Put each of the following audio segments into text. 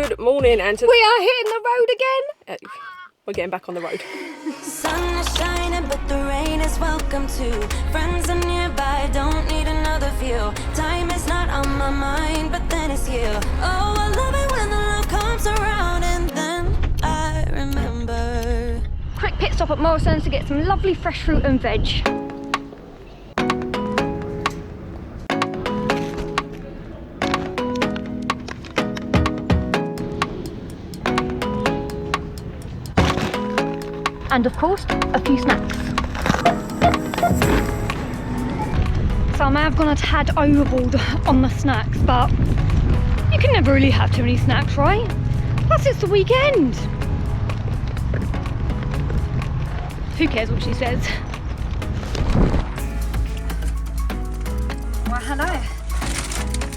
Good morning, and we are hitting the road again. We're getting back on the road. Sun is shining, but the rain is welcome too. Friends are nearby, don't need another view. Time is not on my mind, but then it's you. Oh, I love it when the love comes around, and then I remember. Quick pit stop at Morrison's to get some lovely fresh fruit and veg. And of course, a few snacks. So I may have gone a tad overboard on the snacks, but you can never really have too many snacks, right? Plus it's the weekend. Who cares what she says? Well, hello.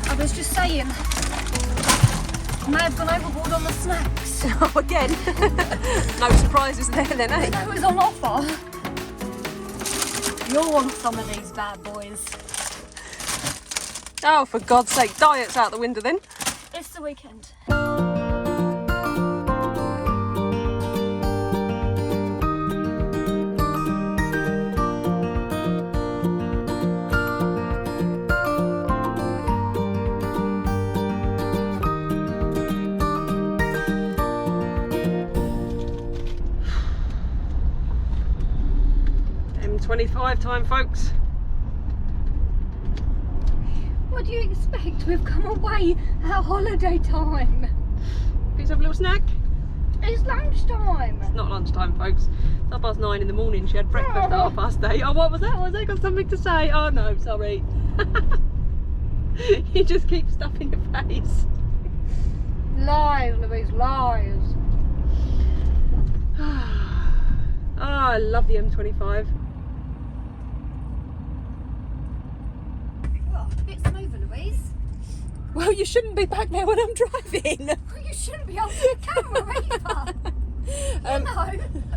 I was just saying, I may have gone overboard on the snacks. Oh, again. No surprises there then, eh? It was on offer. You'll want some of these bad boys. Oh, for God's sake, diet's out the window then. It's the weekend. M25 time, folks. What do you expect? We've come away at holiday time. Please have a little snack. It's lunchtime. It's not lunchtime, folks. It's 9:30 in the morning. She had breakfast at 8:30. Oh, what was that? Was I got something to say? Oh no, sorry. You just keep stuffing your face. Lies, Louise, lies. Oh, I love the M25. Well, a bit smoother, Louise. Well, you shouldn't be back there when I'm driving. Well, you shouldn't be holding your camera either.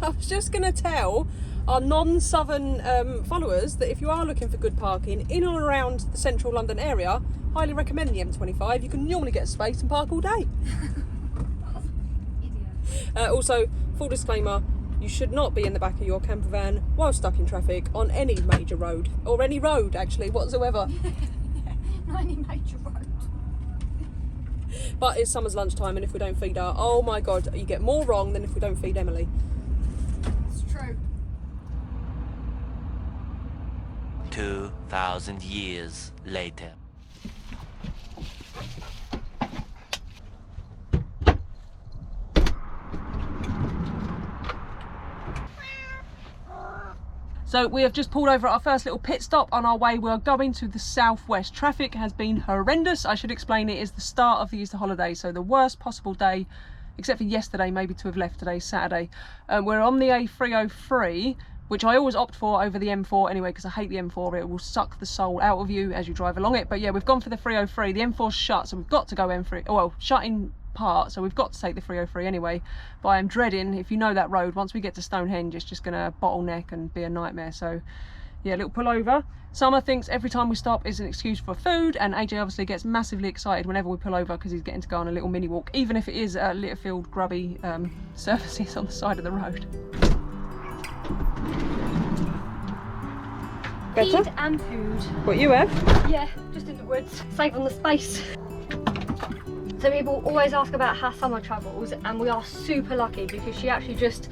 I was just going to tell our non-southern followers that if you are looking for good parking in and around the central London area, highly recommend the M25. You can normally get a space and park all day. Also, full disclaimer, you should not be in the back of your camper van while stuck in traffic on any major road, or any road actually whatsoever. Not any major road. But it's summer's lunchtime, and if we don't feed her, oh my God, you get more wrong than if we don't feed Emily. It's true. 2,000 years later. So we have just pulled over at our first little pit stop. On our way, we are going to the southwest. Traffic has been horrendous. I should explain, it is the start of the Easter holiday, so the worst possible day, except for yesterday, maybe to have left. Today's Saturday. We're on the A303, which I always opt for over the M4 anyway, because I hate the M4. It will suck the soul out of you as you drive along it. But yeah, we've gone for the 303. The M4's shut, so we've got to go M3. Well, shut in part, so we've got to take the 303 anyway. But I am dreading, if you know that road, once we get to Stonehenge, it's just going to bottleneck and be a nightmare. So yeah, little pullover. Summer thinks every time we stop is an excuse for food, and AJ obviously gets massively excited whenever we pull over because he's getting to go on a little mini walk, even if it is Litterfield grubby surfaces on the side of the road. Better? Feed and food. What you have? Yeah, just in the woods. Save on the space. So people always ask about how Summer travels, and we are super lucky because she actually just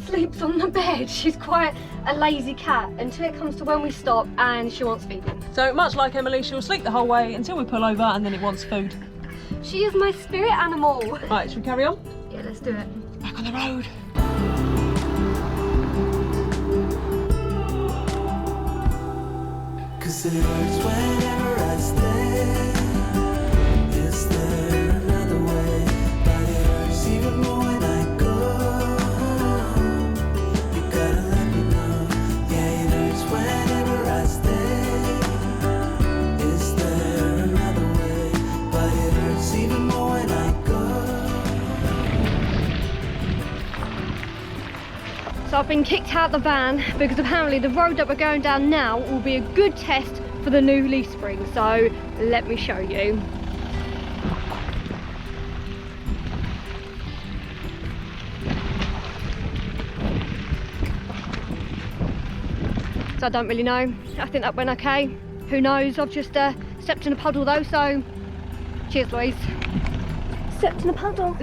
sleeps on the bed. She's quite a lazy cat until it comes to when we stop and she wants feeding. So much like Emily, she'll sleep the whole way until we pull over, and then it wants food. She is my spirit animal. Right, should we carry on? Yeah, let's do it. Back on the road. Cause it hurts whenever I stay. Is there another way? But it hurts even more when I go. You gotta let me know. Yeah, it hurts whenever I stay. Is there another way? But it hurts even more when I go. So I've been kicked out the van because apparently the road that we're going down now will be a good test for the new leaf spring. So let me show you. so I don't really know. I think that went okay. Who knows? I've just stepped in a puddle though, so cheers, Louise. Stepped in a puddle.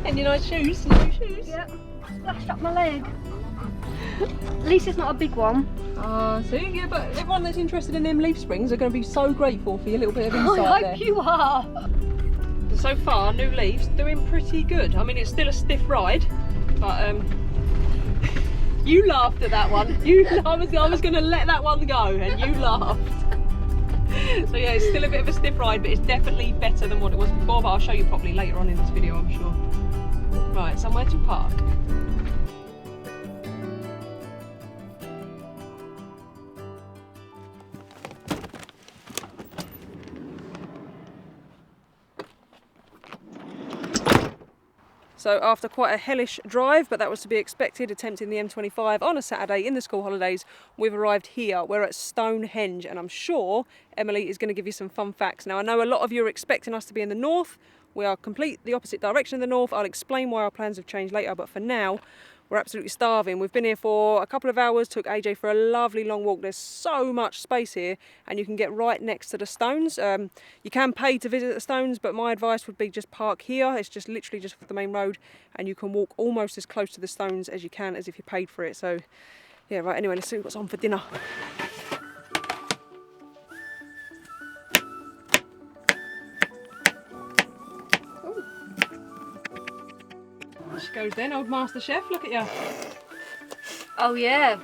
And your nice shoes, new shoes. Yep, splashed up my leg. At least it's not a big one. See, yeah, but everyone that's interested in them leaf springs are going to be so grateful for your little bit of insight I there. hope you are. So far, new leaves doing pretty good. I mean, it's still a stiff ride, but you laughed at that one. I was going to let that one go, and you laughed. So yeah, it's still a bit of a stiff ride, but it's definitely better than what it was before. But I'll show you properly later on in this video, I'm sure. Right, somewhere to park. So after quite a hellish drive, but that was to be expected, attempting the M25 on a Saturday in the school holidays, we've arrived here. We're at Stonehenge, and I'm sure Emily is going to give you some fun facts. Now, I know a lot of you are expecting us to be in the north. We are complete the opposite direction of the north. I'll explain why our plans have changed later, but for now, we're absolutely starving. We've been here for a couple of hours, took AJ for a lovely long walk. There's so much space here, and you can get right next to the stones. You can pay to visit the stones, but my advice would be just park here. It's just literally just off the main road, and you can walk almost as close to the stones as you can as if you paid for it. So yeah, right, anyway, let's see what's on for dinner. She goes then, old Master Chef, look at you. Oh yeah,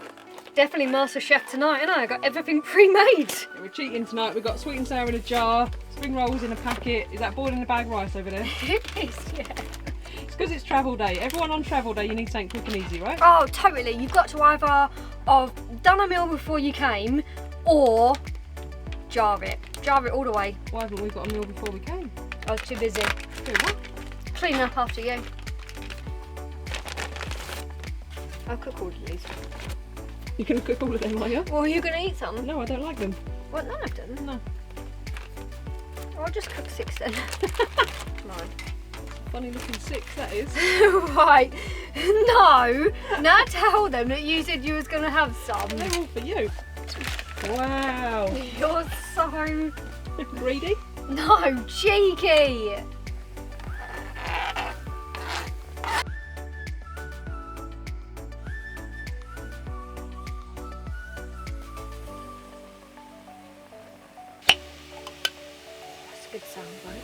definitely Master Chef tonight, ain't I? Got everything pre-made. Yeah, we're cheating tonight. We've got sweet and sour in a jar, spring rolls in a packet. Is that boiled in a bag of rice over there? It is, yeah. It's because it's travel day. Everyone on travel day, you need something quick and easy, right? Oh, totally. You've got to either have done a meal before you came, or jar it. Jar it all the way. Why haven't we got a meal before we came? I was too busy. Do what? Clean up after you. I'll cook all of these. You can cook all of them, are you? Well, are you going to eat some? No, I don't like them. What, none of them? No. I'll just cook 6 then. No. Funny looking 6, that is. Right. No. Now tell them that you said you was going to have some. They're all for you. Wow. You're so... Greedy? No, cheeky. That's a good sound, right?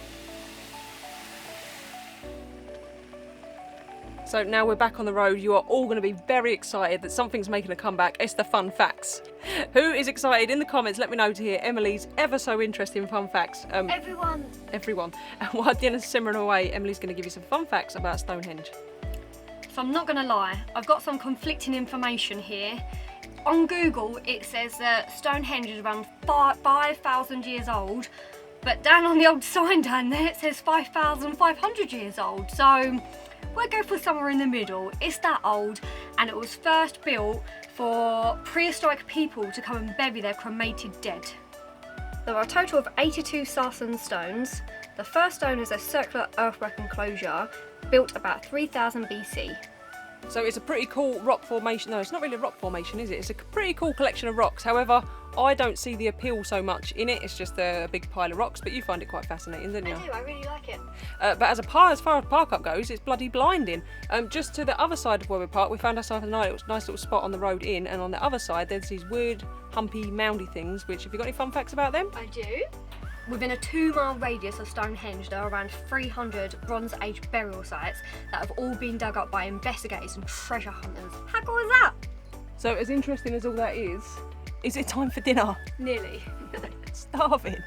So now we're back on the road. You are all going to be very excited that something's making a comeback. It's the fun facts. Who is excited? In the comments, let me know to hear Emily's ever so interesting fun facts. Everyone. Everyone. And while dinner's simmering away, Emily's going to give you some fun facts about Stonehenge. So I'm not going to lie, I've got some conflicting information here. On Google, it says that Stonehenge is around 5,000 years old, but down on the old sign down there, it says 5,500 years old. So we'll go for somewhere in the middle. It's that old, and it was first built for prehistoric people to come and bury their cremated dead. There are a total of 82 sarsen stones. The first stone is a circular earthwork enclosure built about 3000 BC. So it's a pretty cool rock formation. No, it's not really a rock formation, is it? It's a pretty cool collection of rocks. However, I don't see the appeal so much in it. It's just a big pile of rocks, but you find it quite fascinating, don't you? I do, I really like it. But as far as park up goes, it's bloody blinding. Just to the other side of where we parked, we found ourselves a nice little spot on the road in, and on the other side there's these weird, humpy, moundy things, which, have you got any fun facts about them? I do. Within a 2-mile radius of Stonehenge, there are around 300 Bronze Age burial sites that have all been dug up by investigators and treasure hunters. How cool is that? So as interesting as all that is it time for dinner? Nearly. Starving.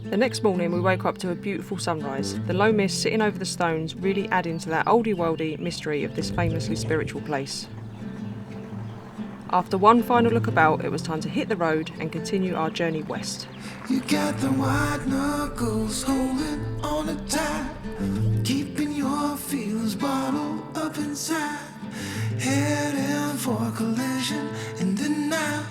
The next morning we woke up to a beautiful sunrise, the low mist sitting over the stones really adding to that oldie-worldy mystery of this famously spiritual place. After one final look about, it was time to hit the road and continue our journey west. You got the white knuckles holding on it tight, keeping your feelings bottled up inside, heading for a collision in the night.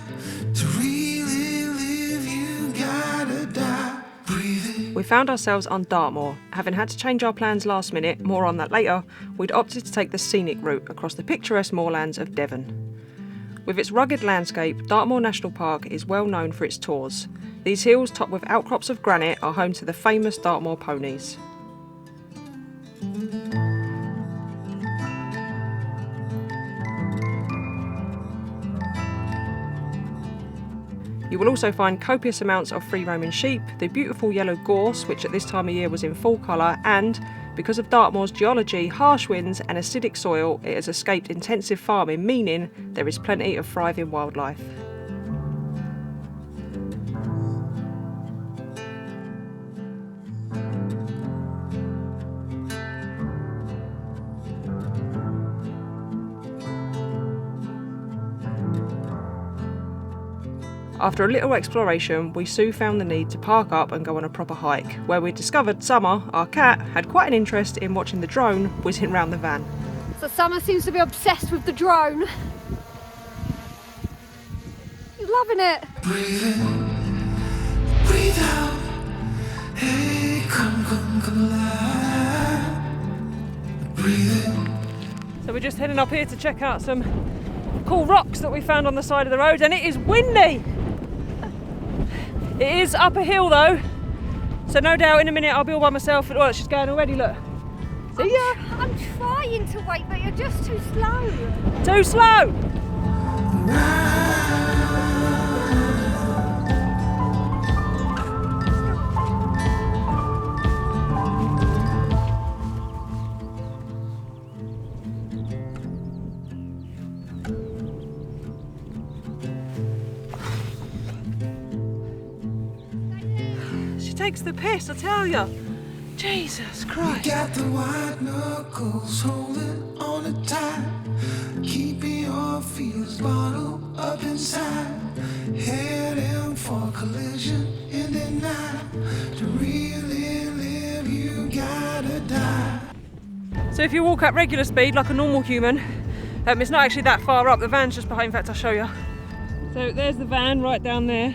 To really live, you gotta die. Breathing. We found ourselves on Dartmoor. Having had to change our plans last minute, more on that later, we'd opted to take the scenic route across the picturesque moorlands of Devon. With its rugged landscape, Dartmoor National Park is well known for its tours. These hills, topped with outcrops of granite, are home to the famous Dartmoor ponies. You will also find copious amounts of free-roaming sheep, the beautiful yellow gorse, which at this time of year was in full colour, and, because of Dartmoor's geology, harsh winds and acidic soil, it has escaped intensive farming, meaning there is plenty of thriving wildlife. After a little exploration, we soon found the need to park up and go on a proper hike, where we discovered Summer, our cat, had quite an interest in watching the drone whizzing round the van. So Summer seems to be obsessed with the drone. He's loving it. Breathe in, breathe out. Hey, come alive. Breathe in. So we're just heading up here to check out some cool rocks that we found on the side of the road, and it is windy! It is up a hill though, so no doubt in a minute I'll be all by myself. Oh, she's going already, look. See ya? I'm trying to wait, but you're just too slow. Too slow! Takes the piss, I tell ya. Jesus Christ. You got the white knuckles holding on it tight, keeping your feelings bottled up inside, heading for a collision in the night. To really live, you gotta die. So if you walk at regular speed like a normal human, it's not actually that far up. The van's just behind. In fact, I'll show you. So there's the van right down there.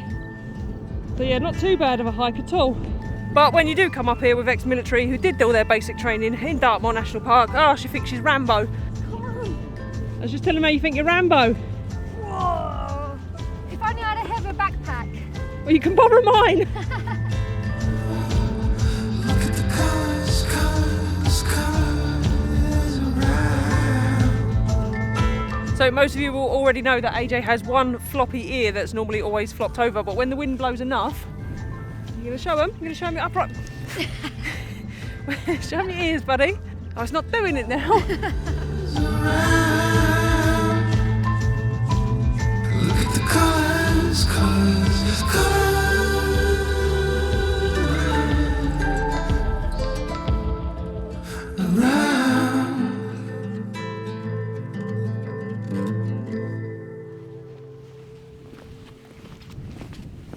So yeah, not too bad of a hike at all. But when you do come up here with ex-military who did all their basic training in Dartmoor National Park, oh, she thinks she's Rambo. Come on. I was just telling her you think you're Rambo. Whoa. If only I had a heavier backpack. Well, you can borrow mine. Look at the colors, colors around. So most of you will already know that AJ has one floppy ear that's normally always flopped over, but when the wind blows enough, you're going to show him? You're going to show him it upright? Show him your ears, buddy. Oh, it's not doing it now. Look at the colors, colors, colors around.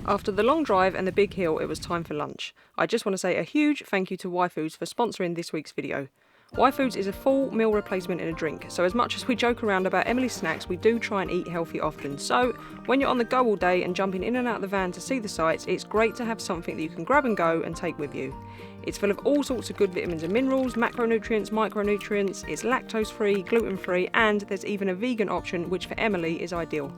After the long drive and the big hill, it was time for lunch. I just want to say a huge thank you to Y Foods for sponsoring this week's video. Y Foods is a full meal replacement in a drink, so as much as we joke around about Emily's snacks, we do try and eat healthy often. So when you're on the go all day and jumping in and out of the van to see the sights, it's great to have something that you can grab and go and take with you. It's full of all sorts of good vitamins and minerals, macronutrients, micronutrients, it's lactose free, gluten free, and there's even a vegan option, which for Emily is ideal.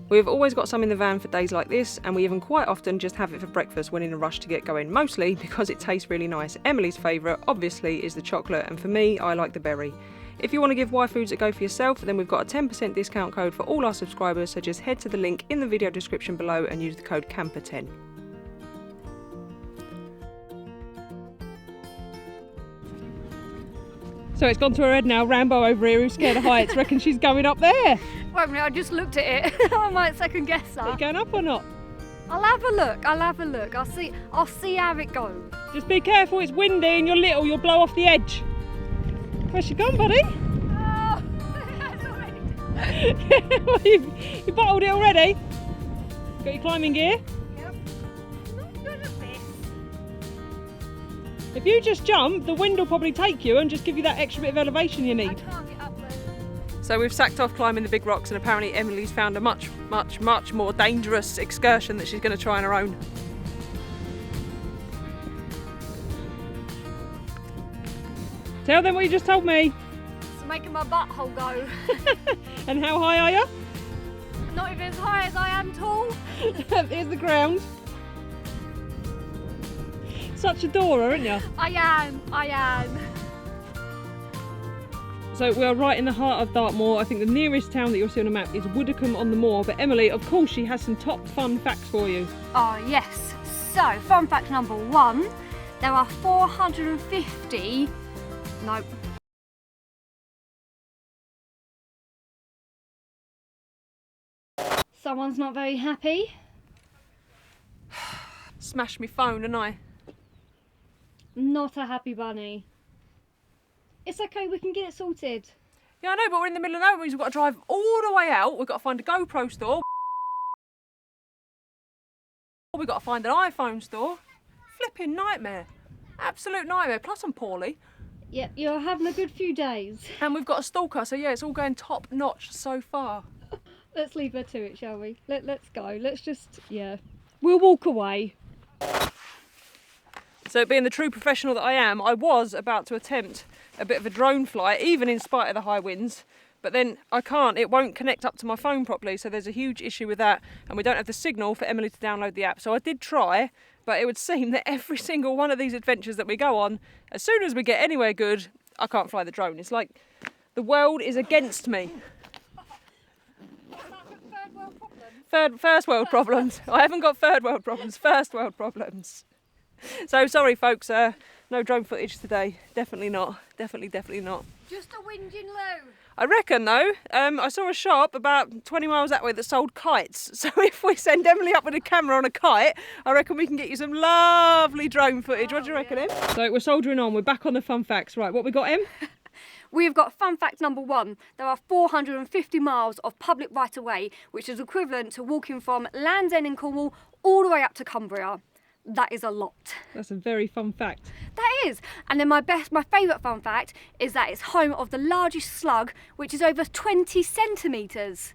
We've always got some in the van for days like this, and we even quite often just have it for breakfast when in a rush to get going, mostly because it tastes really nice. Emily's favourite, obviously, is the chocolate, and for me, I like the berry. If you want to give Y Foods a go for yourself, then we've got a 10% discount code for all our subscribers, so just head to the link in the video description below and use the code CAMPER10. So it's gone to her head now, Rambo over here who's scared of heights, reckon she's going up there. Wait a minute, I just looked at it. I might second guess Are you that. going up or not? I'll have a look. I'll see how it goes. Just be careful, it's windy and you're little, you'll blow off the edge. Where's she gone, buddy? Oh, that's already. You bottled it already? Got your climbing gear? Yep. I'm not good at this. If you just jump, the wind will probably take you and just give you that extra bit of elevation you I need. can't get up there. So we've sacked off climbing the big rocks, and apparently Emily's found a much more dangerous excursion that she's going to try on her own. Tell them what you just told me. It's making my butthole go. And how high are you? Not even as high as I am tall. Here's the ground. Such a adorer, aren't you? I am. So we are right in the heart of Dartmoor. I think the nearest town that you'll see on a map is Woodacombe-on-the-Moor. But Emily, of course, she has some top fun facts for you. Oh yes. So, fun fact number 1, there are 450. Nope. Someone's not very happy. Smashed my phone, didn't I? Not a happy bunny. It's okay, we can get it sorted. Yeah, I know, but we're in the middle of nowhere. We've got to drive all the way out. We've got to find a GoPro store. We've got to find an iPhone store. Flipping nightmare. Absolute nightmare. Plus I'm poorly. Yep, you're having a good few days. And we've got a stalker, so yeah, it's all going top notch so far. Let's leave her to it, shall we? Let's go. Let's just, yeah. We'll walk away. So being the true professional that I am, I was about to attempt a bit of a drone flight, even in spite of the high winds, but then I can't, it won't connect up to my phone properly, so there's a huge issue with that, and we don't have the signal for Emily to download the app. So I did try, but it would seem that every single one of these adventures that we go on, as soon as we get anywhere good, I can't fly the drone. It's like the world is against me. First world problems. I haven't got third world problems, first world problems. So sorry folks, no drone footage today. Definitely not. Definitely not. Just a whinging loo. I reckon though, I saw a shop about 20 miles that way that sold kites. So if we send Emily up with a camera on a kite, I reckon we can get you some lovely drone footage. What do you reckon, Em? So we're soldiering on, we're back on the fun facts. Right, what we got, Em? We've got fun fact number 1. There are 450 miles of public right-of-way, which is equivalent to walking from Land's End in Cornwall all the way up to Cumbria. That is a lot. That's a very fun fact. That is. And then my favourite fun fact is that it's home of the largest slug, which is over 20 centimetres.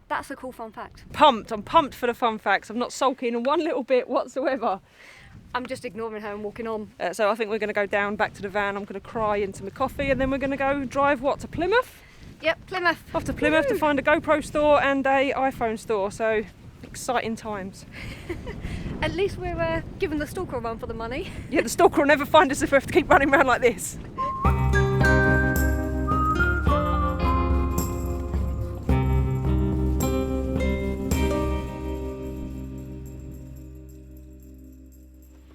That's a cool fun fact. I'm pumped for the fun facts. I'm not sulking in one little bit whatsoever. I'm just ignoring her and walking on. So I think we're going to go down back to the van. I'm going to cry into my coffee, and then we're going to go drive to Plymouth? Yep, Plymouth. Off to Plymouth to find a GoPro store and a iPhone store. So exciting times. At least we're giving the stalker a run for the money. Yeah, the stalker will never find us if we have to keep running around like this.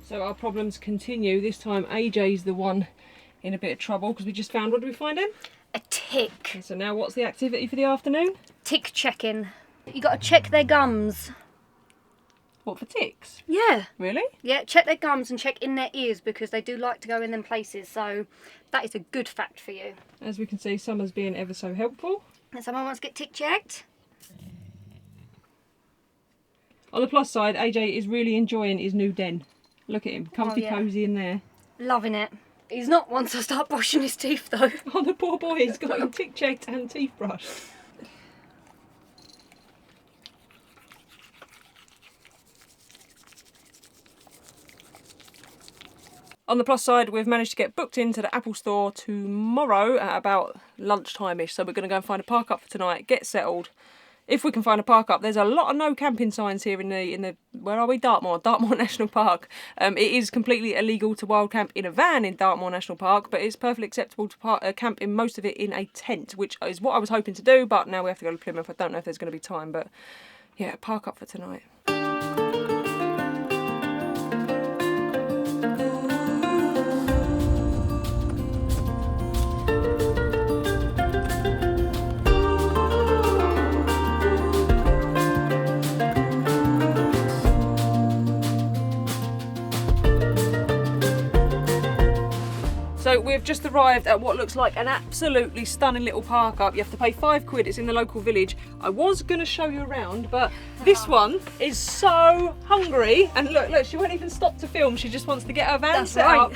So our problems continue. This time AJ's the one in a bit of trouble because we just found, what did we find him? A tick. And so now what's the activity for the afternoon? Tick checking. You got to check their gums. What, for ticks? Yeah. Really? Yeah, check their gums and check in their ears because they do like to go in them places. So that is a good fact for you. As we can see, Summer's being ever so helpful. And someone wants to get tick checked? On the plus side, AJ is really enjoying his new den. Look at him, comfy, yeah. cosy in there. Loving it. He's not once I start brushing his teeth though. Oh, the poor boy, he's got him tick checked and teeth brushed. On the plus side, we've managed to get booked into the Apple store tomorrow at about lunchtime-ish. So we're going to go and find a park up for tonight, get settled. If we can find a park up, there's a lot of no camping signs here in the where are we? Dartmoor National Park. It is completely illegal to wild camp in a van in Dartmoor National Park, but it's perfectly acceptable to camp in most of it in a tent, which is what I was hoping to do, but now we have to go to Plymouth. I don't know if there's going to be time, but yeah, park up for tonight. So we've just arrived at what looks like an absolutely stunning little park up. You have to pay £5, it's in the local village. I was going to show you around, but this one is so hungry. And look, she won't even stop to film. She just wants to get her van set up.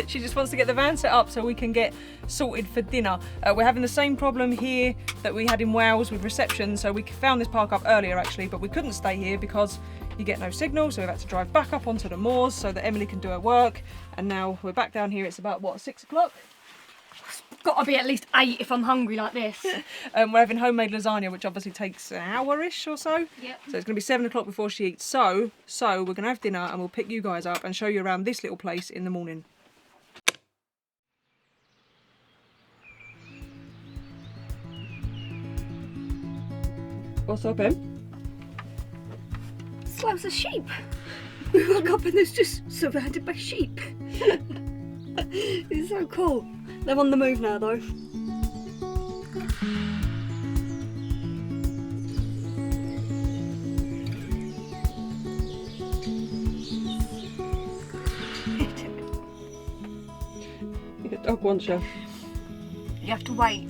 She just wants to get the van set up so we can get sorted for dinner. We're having the same problem here that we had in Wales with reception. So we found this park up earlier actually, but we couldn't stay here because you get no signal, so we've had to drive back up onto the moors so that Emily can do her work. And now we're back down here. It's about, what, 6 o'clock? Gotta be at least 8 if I'm hungry like this. We're having homemade lasagna, which obviously takes an hour-ish or so. Yep. So it's gonna be 7 o'clock before she eats. So we're gonna have dinner and we'll pick you guys up and show you around this little place in the morning. What's up, Em? Loads of sheep. We woke up and there's just surrounded by sheep. It's so cool. They're on the move now though. The dog wants you. You have to wait.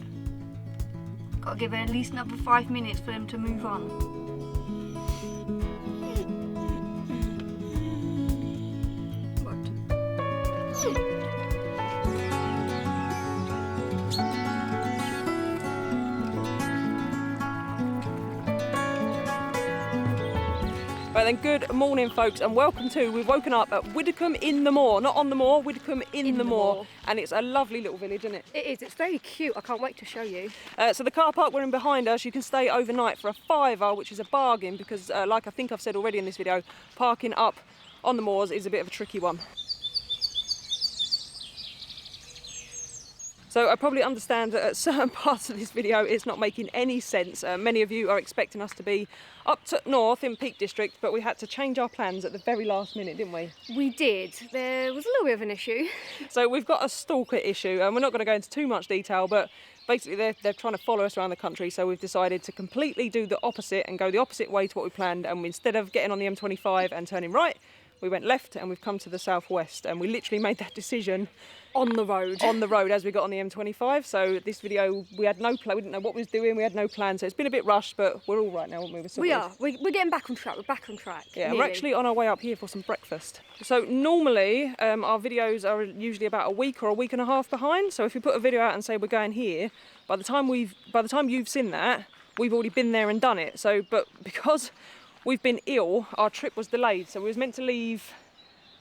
Gotta give it at least another 5 minutes for them to move on. Right then, good morning folks and welcome to, we've woken up at Widdicombe in the Moor, not on the moor, Widdicombe in the Moor. And it's a lovely little village, isn't it? It is, it's very cute, I can't wait to show you. So the car park we're in behind us, you can stay overnight for a £5, which is a bargain because like I think I've said already in this video, parking up on the moors is a bit of a tricky one. So I probably understand that at certain parts of this video it's not making any sense. Many of you are expecting us to be up to north in Peak District, but we had to change our plans at the very last minute, didn't we? We did. There was a little bit of an issue. So we've got a stalker issue and we're not going to go into too much detail, but basically they're trying to follow us around the country, so we've decided to completely do the opposite and go the opposite way to what we planned, and instead of getting on the M25 and turning right, we went left and we've come to the southwest, and we literally made that decision On the road. on the road as we got on the M25. So this video, we had no plan, we didn't know what we was doing, we had no plan, so it's been a bit rushed, but we're all right now, aren't we? We are. We're getting back on track. We're back on track. Yeah, nearly. we're actually on our way up here for some breakfast. So normally our videos are usually about a week or a week and a half behind. So if we put a video out and say we're going here, by the time you've seen that, we've already been there and done it. So, but because we've been ill, our trip was delayed. So we was meant to leave,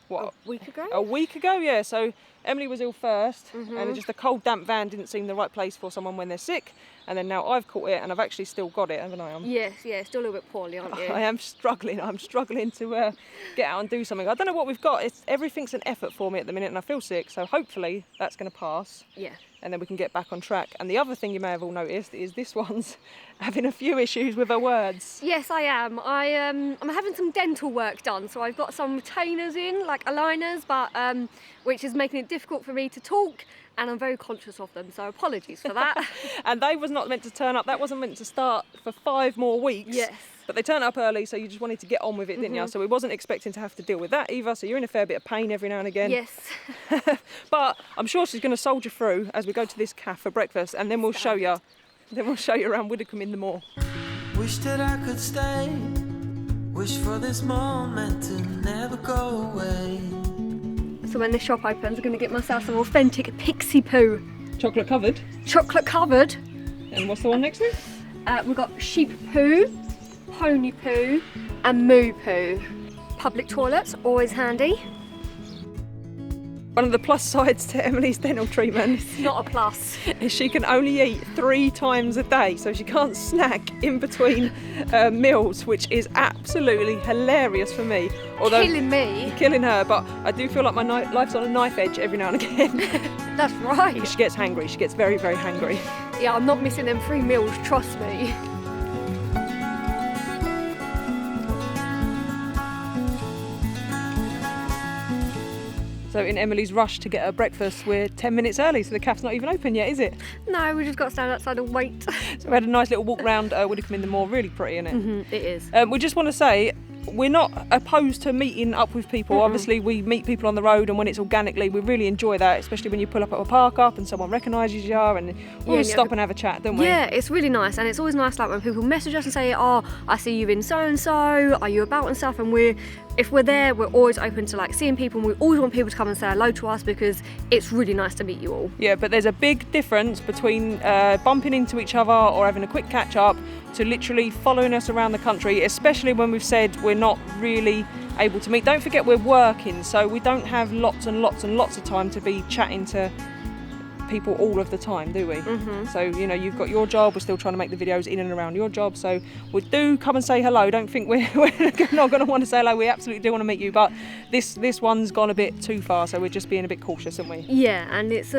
what? A week ago? A week ago, yeah. So Emily was ill first, and just a cold, damp van didn't seem the right place for someone when they're sick. And then now I've caught it, and I've actually still got it, haven't I? Yes, yeah, still a little bit poorly, aren't you? I am struggling. I'm struggling to get out and do something. I don't know what we've got. Everything's an effort for me at the minute, and I feel sick. So hopefully that's going to pass. Yeah. And then we can get back on track. And the other thing you may have all noticed is this one's having a few issues with her words. Yes, I am. I'm having some dental work done, so I've got some retainers in, like aligners, but which is making it difficult for me to talk, and I'm very conscious of them, so apologies for that. And they was not meant to turn up. That wasn't meant to start for 5 more weeks. Yes. But they turned up early, so you just wanted to get on with it, didn't you? So we wasn't expecting to have to deal with that either. So you're in a fair bit of pain every now and again. Yes. But I'm sure she's going to soldier through as we go to this cafe for breakfast, and then we'll show you. Then we'll show you around Widdicombe in the Moor. Wish that I could stay. Wish for this moment to never go away. So when this shop opens, I'm going to get myself some authentic pixie poo. Chocolate covered. Chocolate covered. And what's the one next to it? We've got sheep poo, pony poo, and moo poo. Public toilets, always handy. One of the plus sides to Emily's dental treatment Not a plus. is she can only eat 3 times a day, so she can't snack in between meals, which is absolutely hilarious for me. Although Killing me. Killing her, but I do feel like my life's on a knife edge every now and again. That's right. She gets hangry, she gets very, very hangry. Yeah, I'm not missing them 3 meals, trust me. So in Emily's rush to get her breakfast, we're 10 minutes early, so the cafe's not even open yet, is it? No, we just got to stand outside and wait. So we had a nice little walk round Widdicombe in the Moor, really pretty, isn't it? It is. We just want to say, we're not opposed to meeting up with people. Obviously we meet people on the road, and when it's organically we really enjoy that, especially when you pull up at a park up and someone recognises you, and we always stop and have a chat, don't we? Yeah, it's really nice, and it's always nice like when people message us and say, oh, I see you in so and so, are you about and stuff, and if we're there, we're always open to like seeing people, and we always want people to come and say hello to us because it's really nice to meet you all. Yeah, but there's a big difference between bumping into each other or having a quick catch up to literally following us around the country, especially when we've said we're not really able to meet. Don't forget we're working, so we don't have lots and lots and lots of time to be chatting to people all of the time, do we? So you know, you've got your job, we're still trying to make the videos in and around your job, so we do come and say hello. Don't think we're not going to want to say hello. We absolutely do want to meet you, but this one's gone a bit too far, so we're just being a bit cautious, aren't we? Yeah, and it's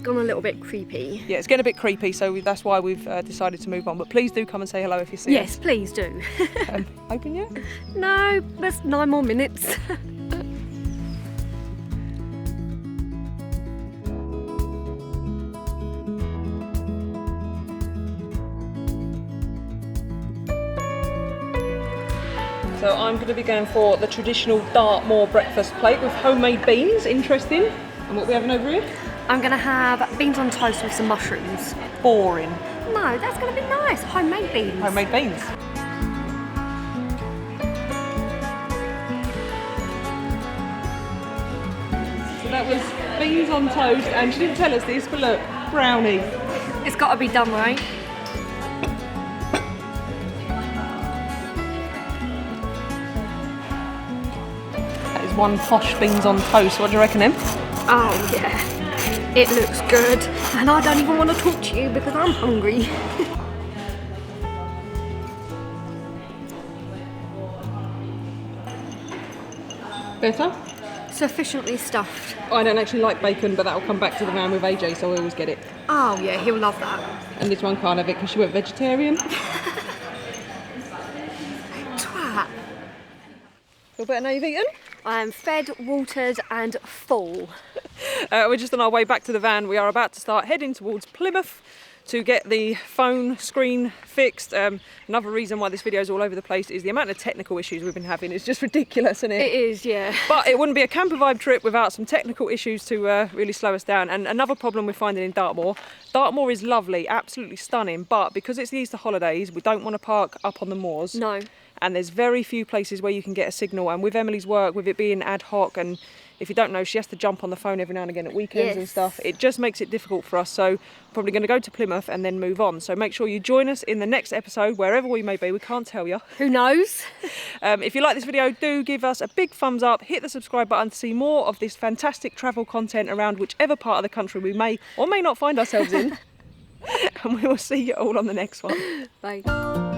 gone a little bit creepy. Yeah, it's getting a bit creepy, so that's why we've decided to move on. But please do come and say hello if you see us. Yes, please do. Open yet? No, there's 9 more minutes. So I'm going to be going for the traditional Dartmoor breakfast plate with homemade beans. Interesting. And what are we having over here? I'm going to have beans on toast with some mushrooms. Boring. No, that's going to be nice. Homemade beans. Homemade beans. So that was beans on toast, and she didn't tell us this, but look, brownie. It's got to be done right. One posh beans on toast. What do you reckon, Em? Oh yeah, it looks good, and I don't even want to talk to you because I'm hungry. Better? Sufficiently stuffed. I don't actually like bacon, but that'll come back to the van with AJ, so I always get it. Oh yeah, he'll love that. And this one can't have it because she went vegetarian. Twat. Feel better now you've eaten? I am fed, watered and full. We're just on our way back to the van. We are about to start heading towards Plymouth to get the phone screen fixed. Another reason why this video is all over the place is the amount of technical issues we've been having. It's just ridiculous, isn't it? It is, yeah. But it wouldn't be a camper vibe trip without some technical issues to really slow us down. And another problem we're finding in Dartmoor is lovely, absolutely stunning, but because it's the Easter holidays, we don't want to park up on the moors. No. And there's very few places where you can get a signal, and with Emily's work, with it being ad hoc, and if you don't know, she has to jump on the phone every now and again at weekends and stuff, it just makes it difficult for us. So probably going to go to Plymouth and then move on. So make sure you join us in the next episode, wherever we may be. We can't tell you. Who knows? If you like this video, do give us a big thumbs up, hit the subscribe button to see more of this fantastic travel content around whichever part of the country we may or may not find ourselves in. And we will see you all on the next one. Bye.